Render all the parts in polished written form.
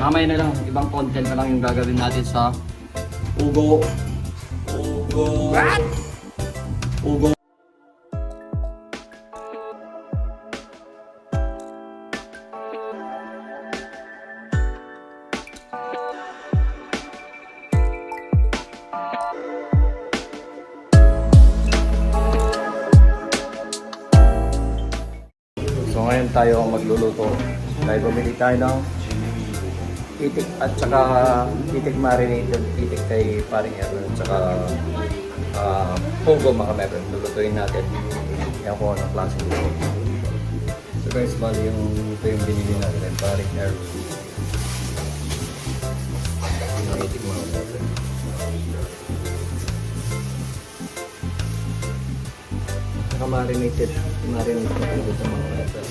Mamaya na lang, ibang content na lang yung gagawin natin sa Ugo. What? Ugo. So ngayon tayo ang magluluto. Dahil bumili tayo ng itik at saka itik marinated, itik kay paring Erwin at saka Pogo mga meron. Lulutuin natin. Yan po anong klaseng luto. So guys, bali ito yung binili natin paring Erwin. Yung itik mga meron. Saka marinated na talaga sa mga meron.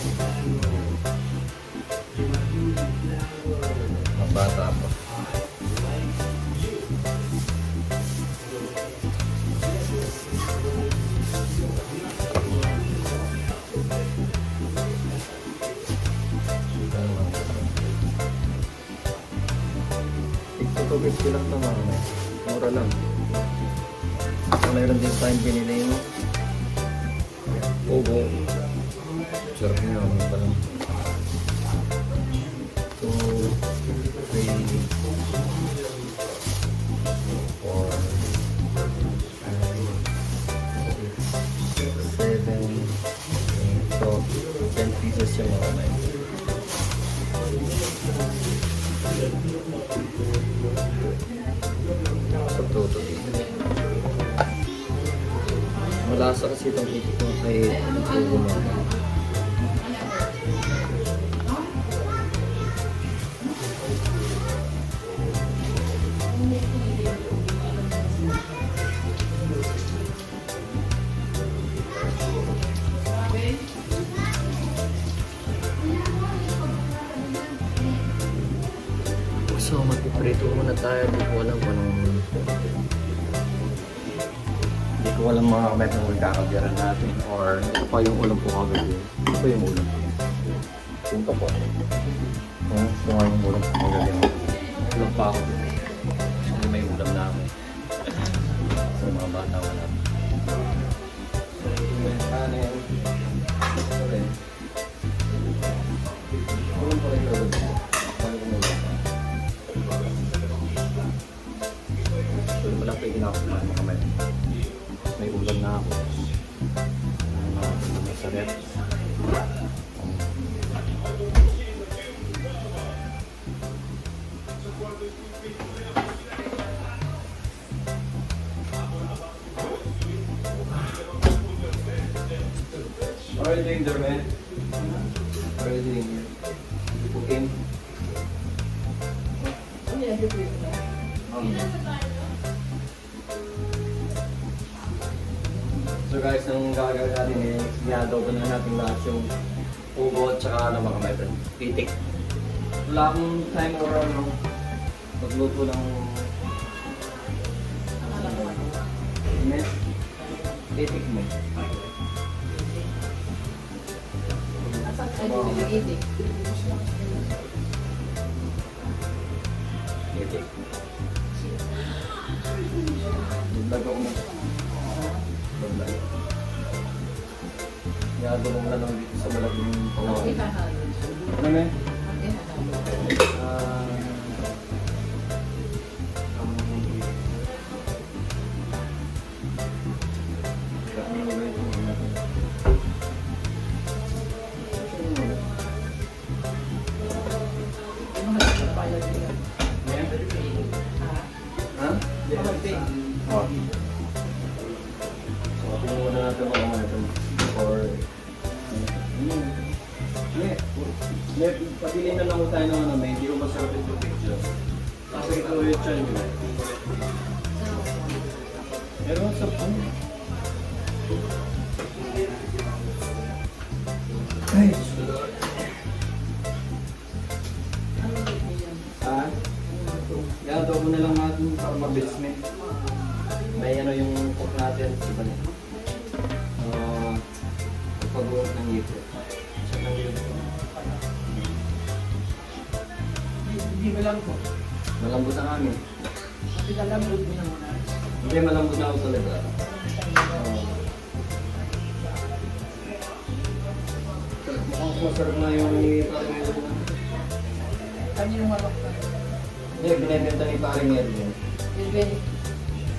Bata pa. Ito guys, lang naman. Mura lang. Mayroon din tayong binili yung Pogo. Sarap niya naman pala. 2, 3, 4, 5, 6, 7, 8. So, 10 pieces yung mga knife. So, total dito. Malasa kasi itong itik ko kay Pogo naman. So, magpiprito muna tayo. Hindi ko alam kung anong... Hindi ko alam mga kamet na magkakabiran natin. Or ito pa yung ulam po kagabi. Ito pa yung ulam. Punta po. Ito nga yung ulam po kagabi. Ulam pa ako. So, may ulam na ako. Sa mga bata ko na. May kanin. Ito rin. Ulam pa rin kagabi. Wala pa yung ginagawa mga kamay. May ulam na ako. May saret. What are you doing there, man? What are you doing here? Cooking? So guys, ang gagawin natin i-adobo na natin lahat yung Pogo at saka mga meron. Itik. Wala akong time or magluto ng itik mo. Itik. Dagdag ko na. Yado mo na lang dito sa malabing pangawin. Ano na? Pabili na lang ko tayo ng may hindi ko masarap yung picture. Kasi ito yung chan yun. Pero sa ay, gagawa mo na lang natin para mabilis na. May ano yung cook natin. Iba na. Pag-uot ng ipot. Sa nang ipot. Hindi malambot. Malambot ang amin. Kasi kalambot mo na muna. Hindi, malambot na ako talaga. Mukhang masarap na yung paring Erwin. Kanino malok ka? Hindi, binibenta ni paring Erwin. Bilbel.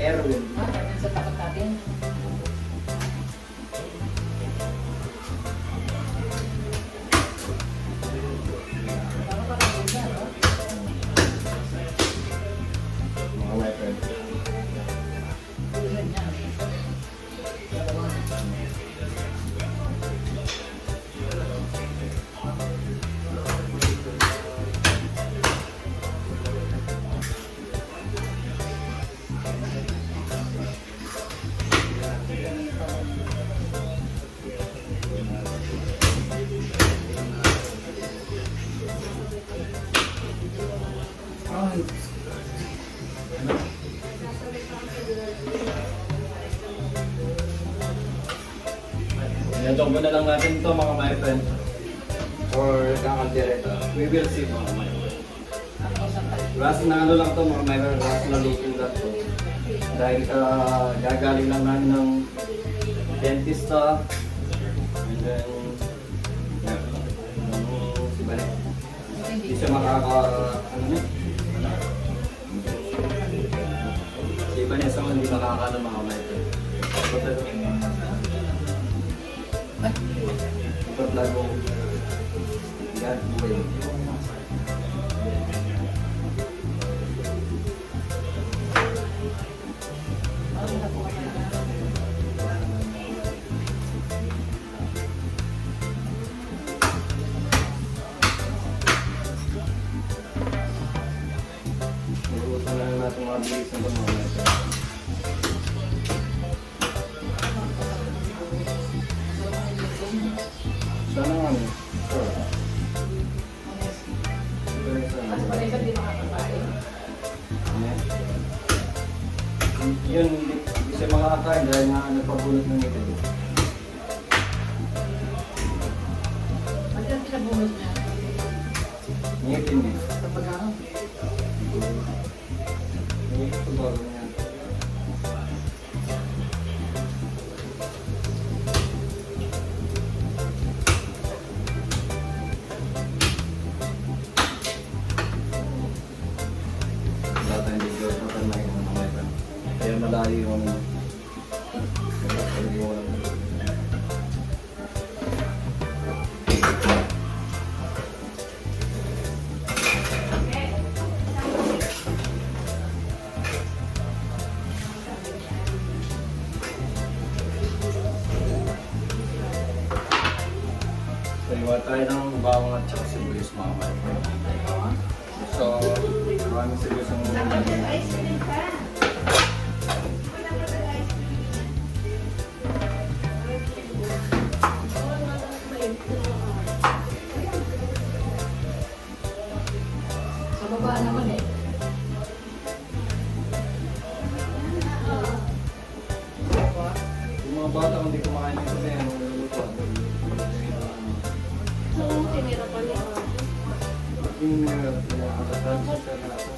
Erwin. Natin sa tapat natin. Tama ka lang na, no? Mga weapon. Bilbel niya. Ay. Inadobo na lang natin ito mga my friend. Or kakaldereta. We will see mga my friend. Last na ano lang ito mga my friend. Last na luto lang ito. Dahil gagaling lang namin ng dentista. And then, si Bane. Hindi siya ano niya? Si Vanessa mo hindi makakano mga my friend. Ito lago. Yan, buhay. Urusan na lang natin mga bilis ng mga mga. Sana nga ano? Sure. Mas pala iba di makakapain. Yun, hindi siya makakain dahil nga nagpabulot ng ito. Ano yung pinabunod niya? Ngipin eh. Sa pagkakang? Ngipin ito bago niya. Wala tayong video. Matan na yung mga ito. Kaya malayo yung ano. Kaya yung walang Iwa tayo ng bawang at saka sibuyas mga kapatid. So, maraming sibuyas ang Sa baba naman eh. yung mga bata kung di kumain ng kasi ano niluluto. Yung pinakatasan sa kanata.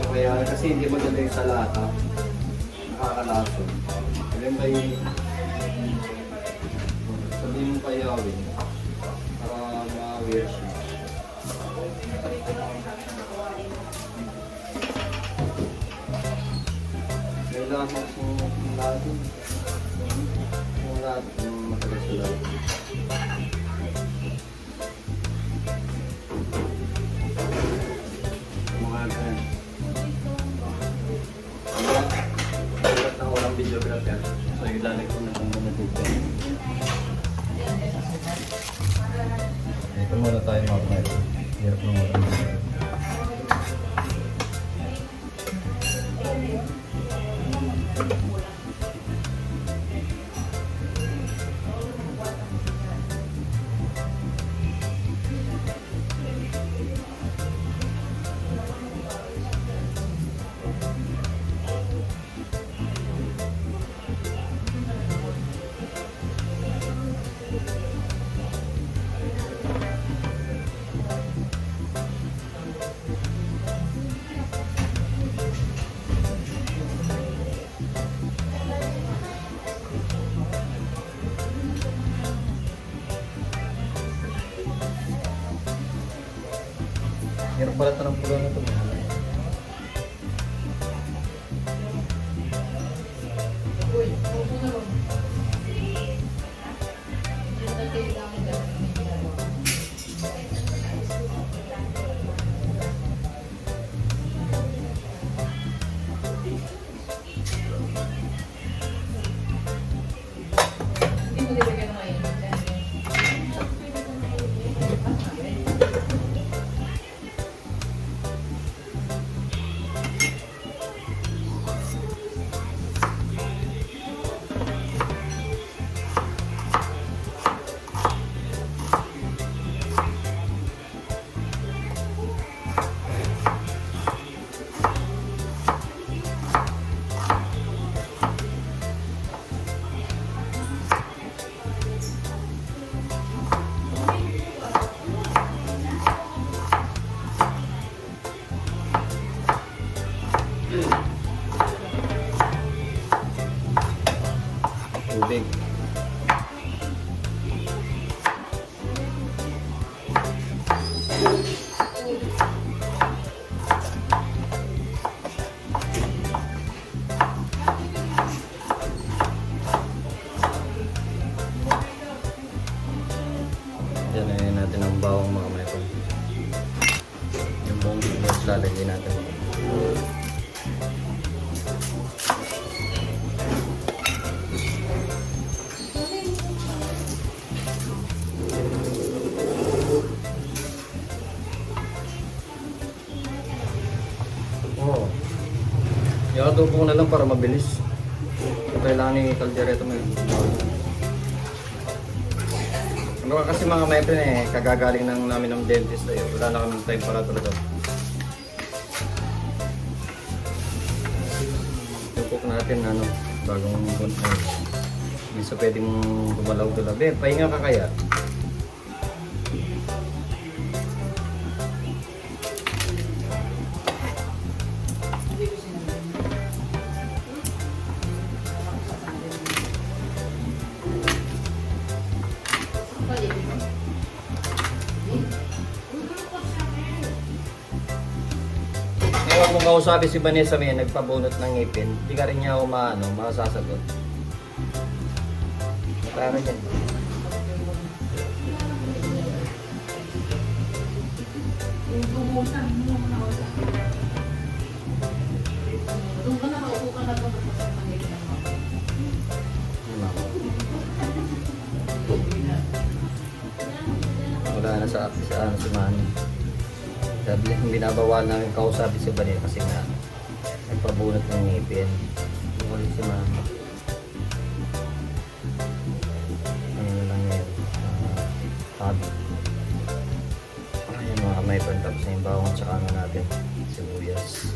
Kaya kasi hindi maganda yung salata. Nakakalason. Kaya may sabihin mong payawin para ma-aware siya. Kailangan kung lahat yung matagal sila. Mga ganyan. Dapat na walang videographer. So ilalagay ko na kung muna dito. Ito muna tayo mga kapatid. Hirap na muna. Hirap pala ito ng pulo na ito. Uy, upo na ron. Yung tatay namin dati, may ginagawa. Hindi mo nilagyan ng mainit. Tubig. Yan ay natin ang bawang mga mayroon. Yung buong bigas lalagay natin. Oo. Yung adobo ko na lang para mabilis. Kailangan ni kaldereta mo yun. Ano kasi mga mayroon kagagaling namin ng dentist eh. Wala na kaming time para talaga. Yung cook natin bagong hindi sa pwedeng gumalaw dula. Pahinga ka kaya? Hindi ko sinabi. Ngayon kung kausapin si Vanessa may nagpabunot ng ngipin, hindi ka rin niya masasagot. Matara dyan. Doon ka na, maupo ka na doon. Wala na sa si Manny. Sabi yung binabawal namin kausapin si Vanessa kasi nga nagpabunot ng ngipin. Wala si Manny. Ano lang yun? Hobby. Ayan mga kamay pa. Tapos na yung bawang tsaka natin. Sibuyas.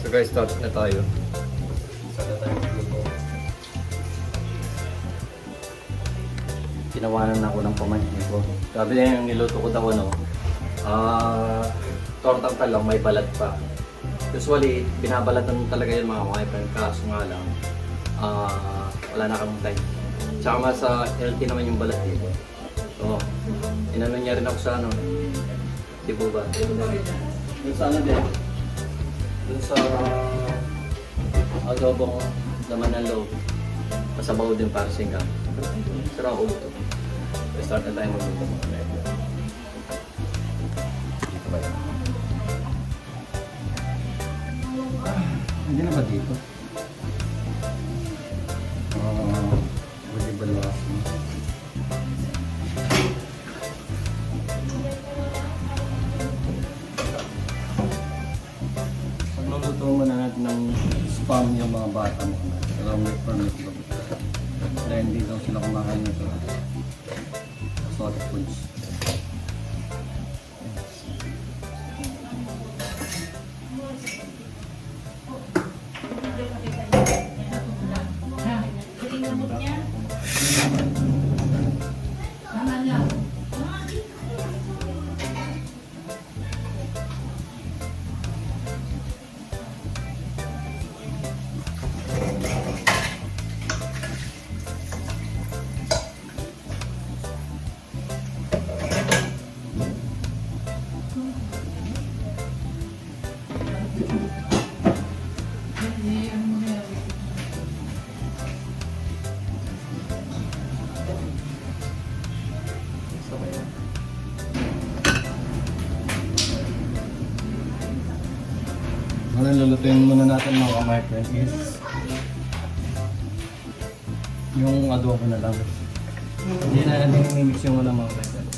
So guys, start na tayo. Start na tayo magluto. Tinawanan ako ng pamangkin ko. Sabi niya yung niluto ko daw tortang talong may balat pa. Usually, binabalatan talaga yun mga friend. Kaso nga lang, wala na kang time. Tsaka nga sa healthy naman yung balat dito. So, inano niya rin ako sa Cebu ba? Doon sa din? Doon sa adobong laman ng loob. Masabaw din para singam. Sarap ulo to. So, start na tayo magluto mga friend. Dito ba yan? Hindi na ba dito? Hindi ba lakas mo? Pagluluto muna natin ng spam yung mga bata mo. Alam mo, permit ba? Dahil hindi daw sila kumakain nito. Exotic foods. Hindi, ano mo na. So, kaya. Ngayon, lulutuin muna natin mga my friend is yung adobo na lang. Hindi na natin mimix yung mga my friend.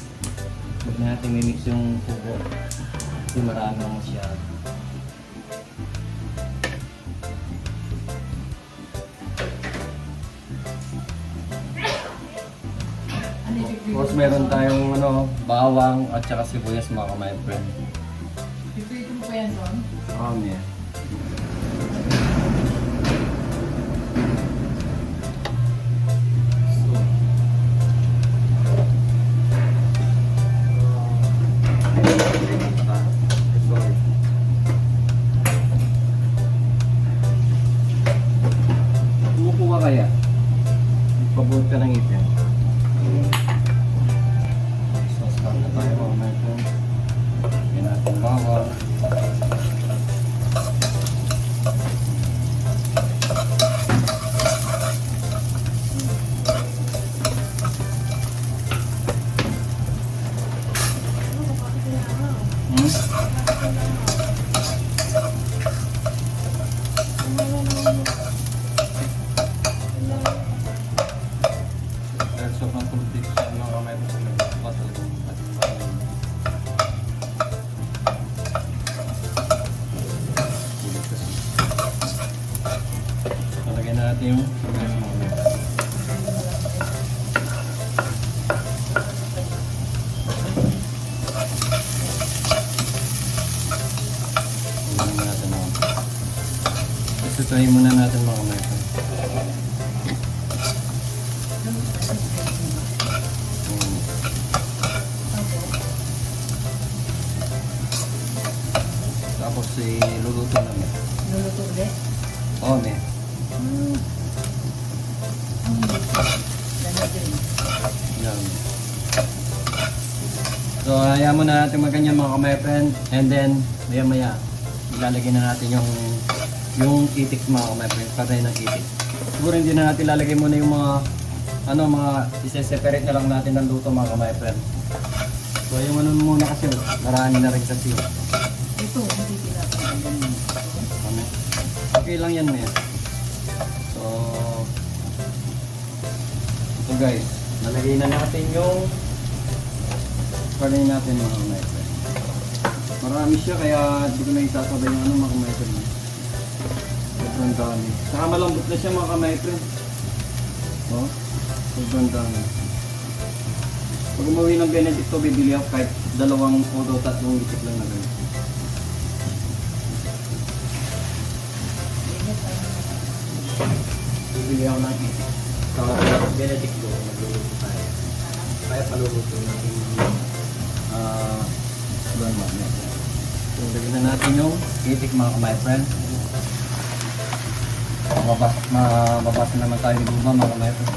Huwag na natin mimix yung pugo. Kasi marami na masyado. Ano yung Tapos meron tayong bawang at saka sibuyas mga my friend. Piprito mo pa yan doon? Yeah. Umupo ka kaya? Pabuot ka ng ipin. Sauce pan na tayo mga my friend. Yan natin bawang. Dahil sobrang kulubig sa mga kamay ko sa nagpapa talagang ating Talagyan natin yung sibuyas mga kamay. Tingnan natin mga Itutuloy muna natin mga kamay ko. Tapos luluto namin. Luluto ulit? Oo, me. Ang dami din. Yan. So, hayaan muna natin maganyan mga kamay friend. And then, maya-maya, ilalagay na natin yung itik mga kamay friend. Patay ng itik. Siguro hindi na natin lalagay muna yung mga isa-separate na lang natin ng luto mga kamay friend. So, yung muna kasi, marami na rin kasi. Ito, hindi pinapagalan. Okay lang yan, Maya. So, ito guys, nalagay na natin yung karne natin mga kamay-friend. Marami siya kaya hindi ko na isasabay yung mga kamay-friend. Sobrang dami. Saka malambot na siya mga kamay-friend. Oh, sobrang dami. Pag umuwi ng Benedicto, bibili ako kahit 2 o 3 itik lang na ganyan. Bibili ako ng itik. Sa Benedicto, magluluto tayo. Kaya paluluto natin ibang mga. So, lagyan na natin yung itik mga my friend. Mabasa naman tayo ni Buba mga my friend.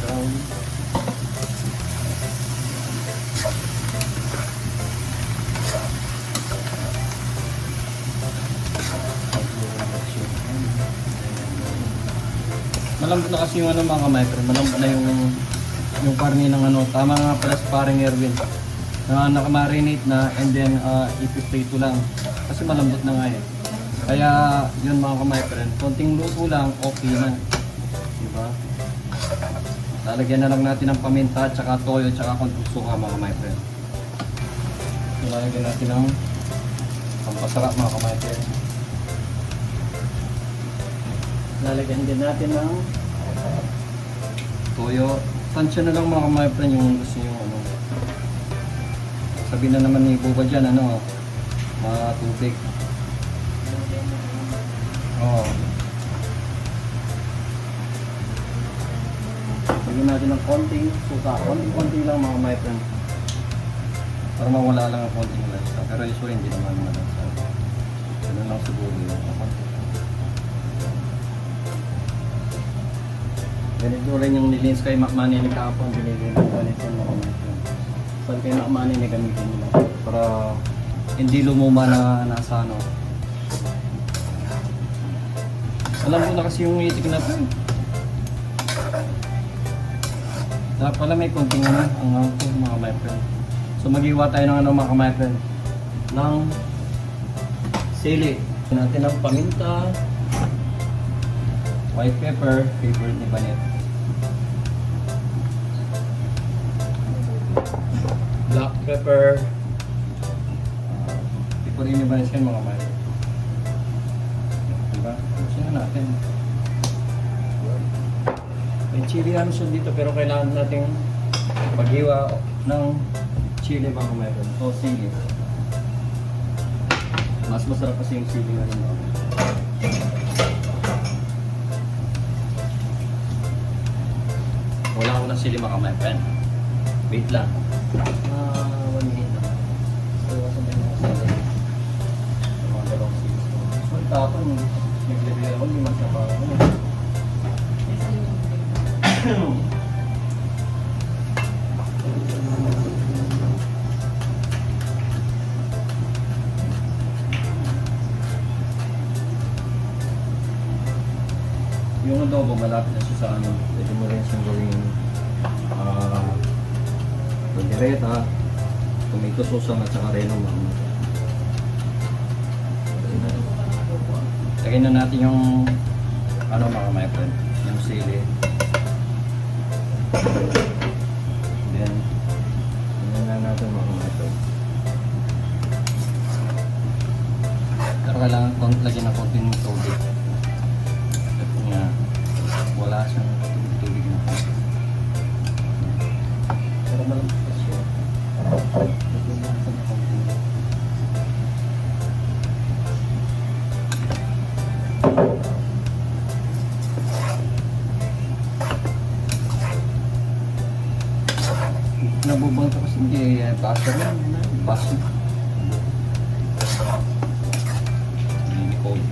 Malambot na kasi yung mga kamay, pero malambot na yung karne ng tama nga pala sa paring Erwin na nakamarinate na and then ipiprito lang kasi malambot na nga kaya yun mga kamay friend, konting luto lang okay na, diba? Lalagyan na lang natin ng paminta, tsaka toyo, tsaka konting suka mga kamay friend. Lalagyan natin ng pampasarap mga kamay friend. Lalagyan din natin ng toyo. Tansya na lang mga my friend yung gusto nyo sabihin na naman ni Buba dyan mga tubig. Lagyan natin ng konting suka. Konting lang mga my friend. Para mawala lang ang konting lansa. Pero usually hindi naman malansa. Ganun lang siguro yung ganito rin yung nilins kay Macmani ni Kapon, binigay ng ganito mga kamay. Saan kay Macmani ni gamitin nila para hindi lumuma na nasa Alam ko na kasi yung itik na to eh. Dapat pala may konting ano, ang ako mga my friend. So mag-iwa tayo ng ano mga my friend. Ng sili. Natin ng paminta, white pepper, favorite ni Banet. Black pepper. Pipurin ni Banet yan mga my friend. Diba? Gusto na natin. May chili ano siya dito pero kailangan nating maghiwa ng chili mga my friend. O sili. Mas masarap kasi yung sili nga nito. Wala ako ng sili mga my friend. Wait lang. 1 minute lang. So, sabi mo kasi yung mga dalawang sili. So, tapon, naglagay ako, hindi magkapa ako. Yung adobo, malapit na siya sa ano. Pwede mo rin siyang gawing pandereta, tomato sauce at saka reno mga. Lagyan na natin yung ano mga my friend, yung sili. Then, tingnan na natin mga my friend. Pero kailangan lagyan ng konting tubig. Nga, wala siyang tubig na konti. Pero malambot pa siya. Lagyan natin ng konti. Nabubang ito kasi hindi basa lang. Basa. Hindi cold.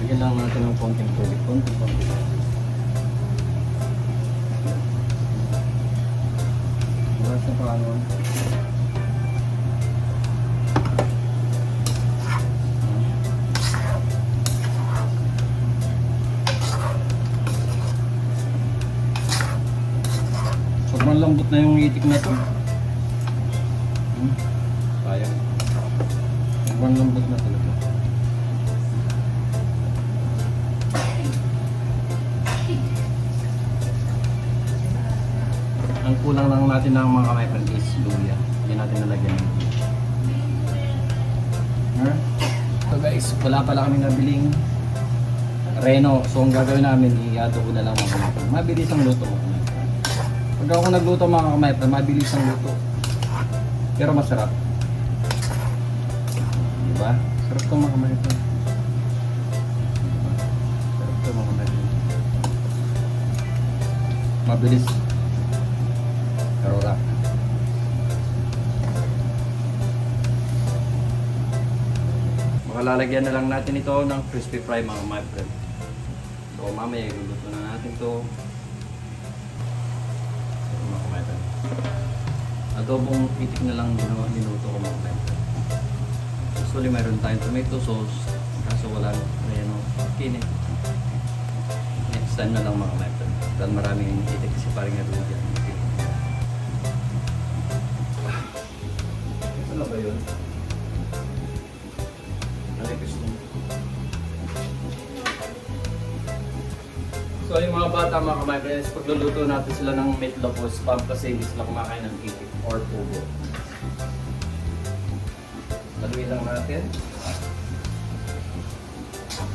Bigyan lang natin ng konting tubig. Konting. Basta pa ano. Sobrang lambot na yung itik na ito. Sayang. Sobrang lambot na talaga. Ang kulang lang natin ng mga kamay friend is luya. Hindi natin nalagyan ng luya. So guys, wala pala kami nabiling reno. So ang gagawin namin, i-adobo na lang mga kamay friend. Mabilis ang luto mga kamay friend. Pag ako nagluto mga kamay friend, mabilis ang luto. Pero masarap. Diba? Sarap ito mga kamay friend. Diba? Sarap ito mga kamay friend. Mabilis. Pero wala. Makalalagyan na lang natin ito ng crispy fry mga my friend. So mamaya iluluto na natin ito. So mga my friend. Adobong itik na lang niluto ko mga my friend. Usually mayroon tayong tomato sauce. Kaso wala reno. Kinit. Next time na lang mga my friend. Dahil maraming itik kasi parang naroon dyan. Ano ba yun? So yung mga bata mga kamay friends, pagluluto natin sila ng meatloaf o spam kasi hindi sila kumakain ng itik or pugo. Laluin lang natin.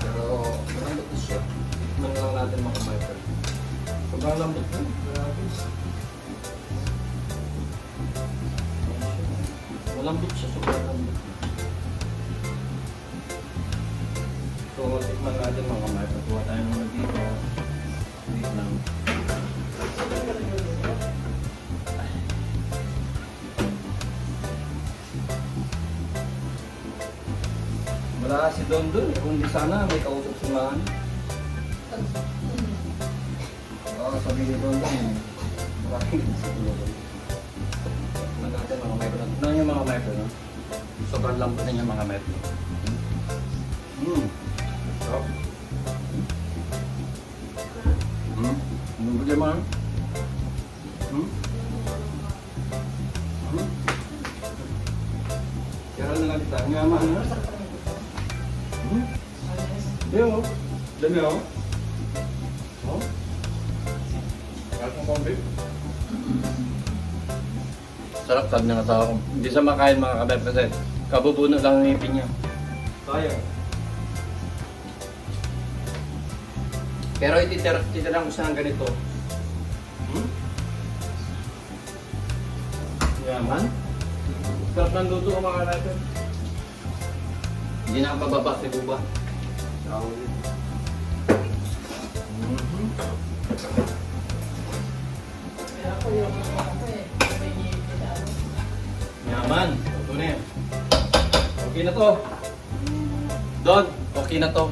Pero malambot na siya. Tikman lang natin mga kamay friends. Sobrang lambot na. Grabe. Malambot siya, sobrang lambot. So, tikman natin mga kamay. Patuwa tayo naman dito. Wait lang. Wala si Don dun. Kung di sana, may kausap si Mahan. Oo, sabi ni Don dun. Maraming sa tulog. Tikman natin mga kamay. Tignan yung mga kamay. Sobrang lambot na yung mga kamay. Sarap. Ano ba dyan, man? Kaya na lang kita. Nga, man, ha? Dami, oh. Dami, oh. Oh? Kahit mong pambit. Sarap, sabi ng asawa ko. Hindi siya makain mga kabeb kasi kabubuno lang ng ngipin niya. Sayang. Pero ititira ko siya ng ganito. Yaman. Sarap ng luto ko mga natin. Hindi na pababa si Buba. Kaya ako yung ako eh. Yaman. Ito na yan. Okay na to. Don, okay na to.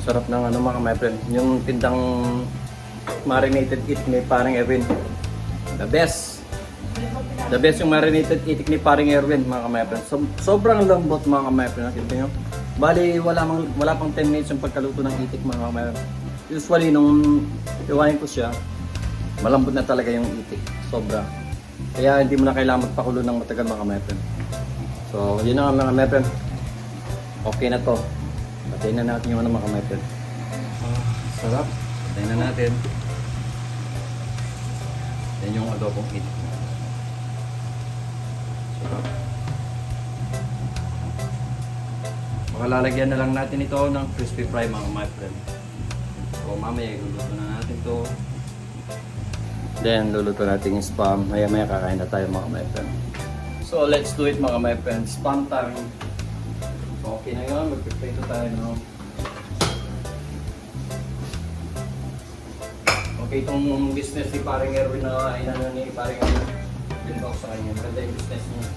Sarap ng ano mga my friend. Yung tindang marinated itik ni paring Erwin. The best. The best yung marinated itik ni paring Erwin mga my friend. Sobrang lambot mga my friend. Nakita nyo? Bali wala pang 10 minutes yung pagkaluto ng itik mga my friend. Usually nung iwanin ko siya, malambot na talaga yung itik. Sobra. Kaya hindi mo na kailangan magpakulo ng matagal mga my friend. So yun na nga mga my friend. Okay na to. Patayin na natin yung ano mga my friend. Sarap. Patayin na natin. Yan yung adobong itik. Sarap. Makalalagyan na lang natin ito ng crispy fry mga my friend. So mamaya iluluto na natin to. Then luluto natin yung spam. Maya kakain na tayo mga my friend. So let's do it mga my friend. Spam time. So okay na yun. Mag-prepare tayo no. Okay itong business ni paring Erwin na inano ni paring Erwin. Binbaw sa kanya. Ganda yung business niya.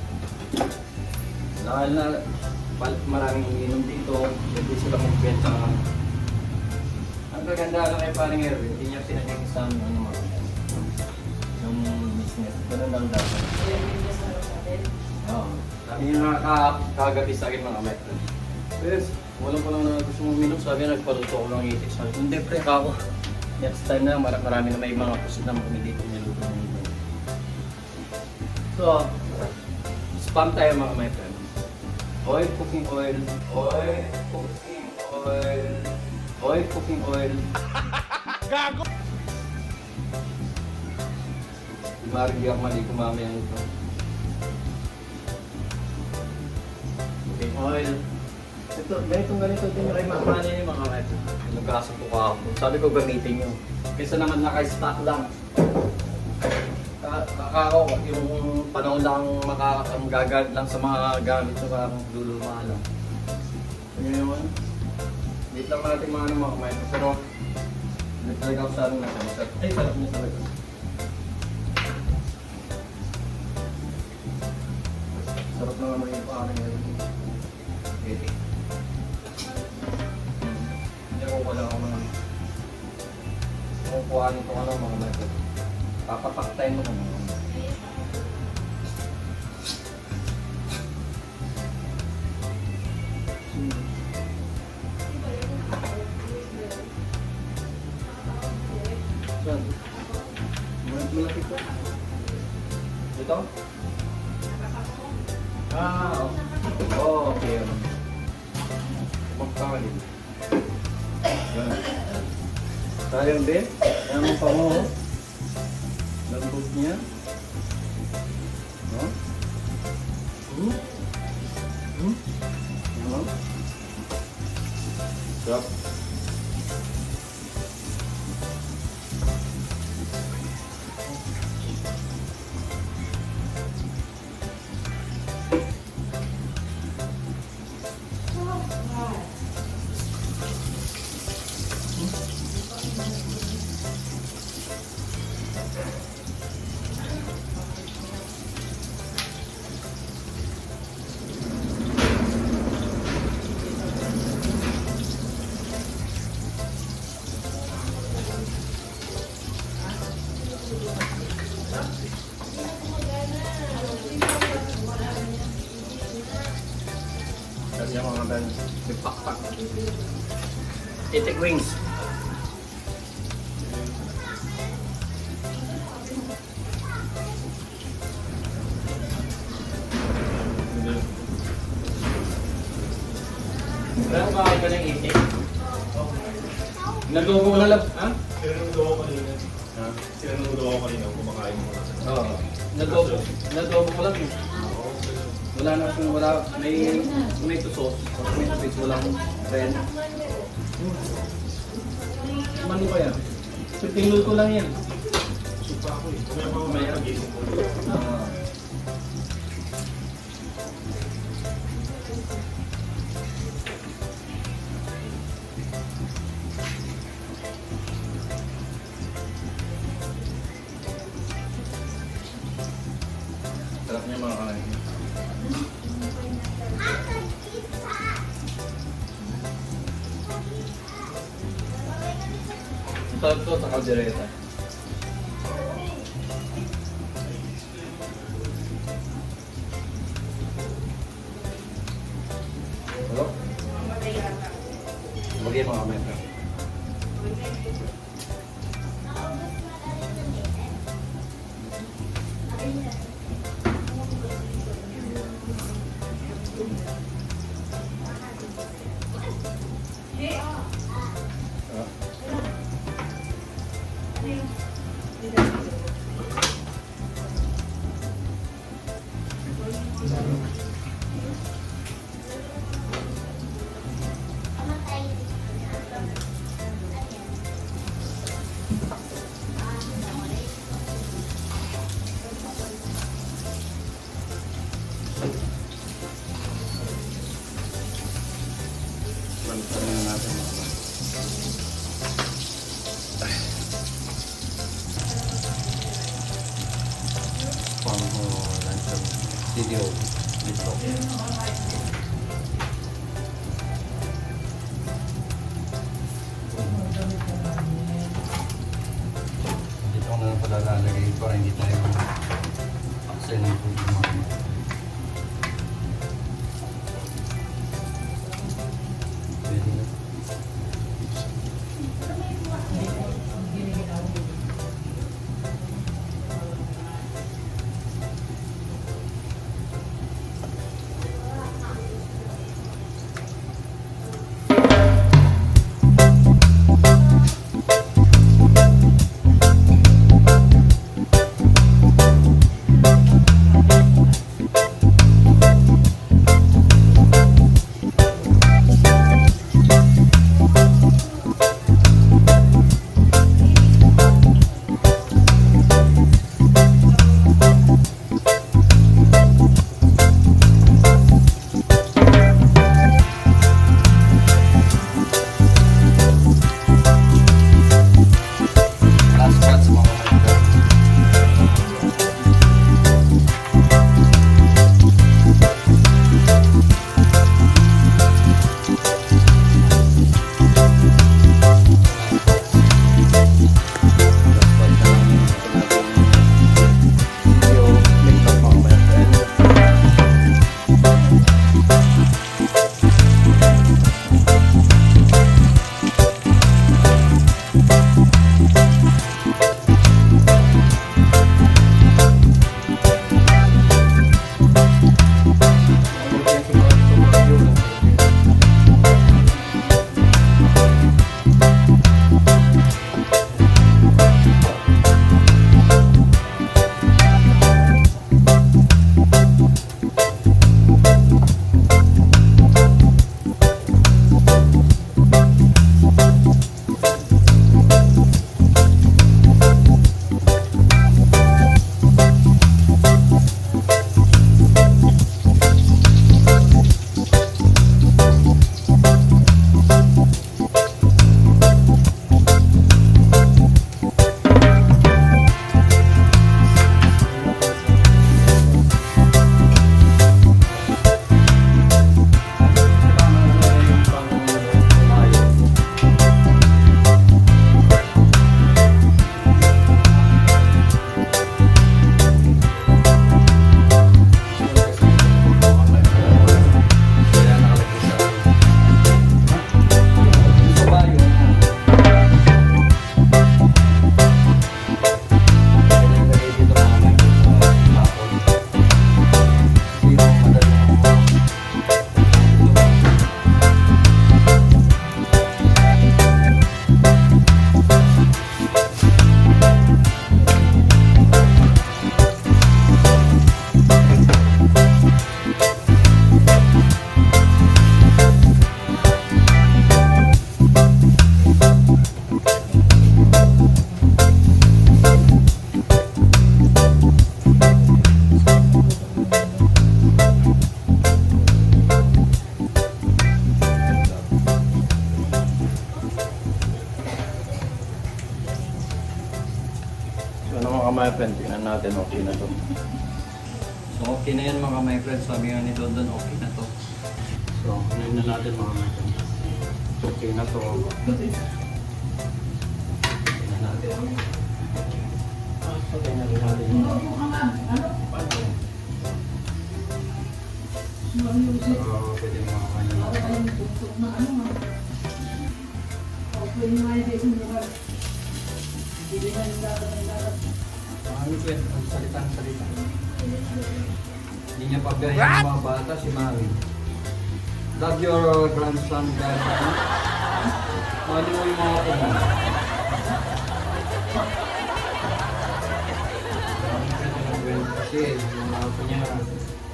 Dahil na maraming inom dito. Hindi sila magbenta. Ang kaganda lang kay paring Erwin. Hindi niya pinag-exam ano mga yung business. Ganun lang dapat. Oo. Sabi niya nakakagabi sa akin mga metro. Yes, walang pa lang na gusto mong minom. Sabi niya nagpaluto ko lang itik. Sabi ko, hindi pre, ako. Next time na marami na may mga pusit na kami dito niluto ng ito. So, spam tayo mga metro. Oil, cooking oil. Oil, cooking oil. Oil, cooking oil. Gago! Maring ang mali ko mamaya nito. Cooking oil. Ito, ganito din kay Mama niya yung mga ito. Nagkasok ko ako. Sabi ko gamitin nyo. Kaysa naman naka-stock lang. Kakao, yung panahon lang gagamit lang sa mga gamit so parang luluma lang. Yun yun. Dito lang natin mga mga kumain. Pero, hindi talaga ako sa ano na. Ay, sarap niya talaga. Sarap na naman yung paano ngayon. Okay. Hindi ako wala ako naman. Kukuhanin ko ka lang mga method. Papapaktayin mo kung ano. Saan? Malapit ko. Ito? Okay. Magkakalin. Sayang din. Ayan mo pa mo. Lambot niya. No? No? Sarap. May pakpak. Itik wings. Pero bakit ka ng itik? Nalubo mo na lang. Ha? Sinunudo ko kanina. Ha? Sinunudo ko kanina. Kumakain mo na. Oo. Nadobo ko lang eh. Wala na akong may tomato sauce, may fish, walang red. Mano ba yan? So, tinul ko lang yan. Supa ako eh. Kumaya Kumaya. pag-isip ko. Ah. Sarap niya mga kain. Sarap to sa kaldereta. Hello? Bagay mga kamay ka. Tanong na natin mga kamay. Pang lansang video dito. Dito ko na lang pala lalagay para hindi tayo aksay ng tubig mga kamay. Pwede na. my friend, tingnan natin, okay na to. So okay na yan mga my friend, sabi nga ni Dondon, okay na to. So, tingnan na natin mga my friend. Okay na to. Tingnan natin. Okay na rin natin. So, pwede mga kanya. Salita. Hindi niya paggayahin ng mga bata si Mari. Love your grandson, guys. Mali mo yung mga ito mo. Kasi yung mga ito niya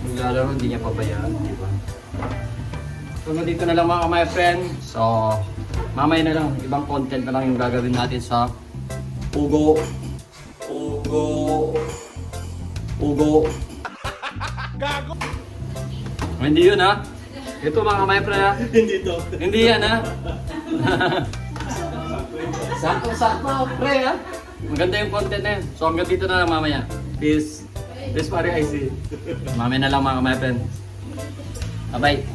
maglalaro, hindi niya pabayaan, di ba? So, nandito na lang mga my friend. So, mamaya na lang, ibang content na lang yung gagawin natin sa Ugo. Gago! Hindi yun ha? Ito mga my friend ha? Hindi to. Hindi yan ha? Sakto pre ha? Maganda yung content na yun. So hanggang dito na lang mamaya. Peace. Peace pare IC. Mamaya na lang mga my friend. Bye bye.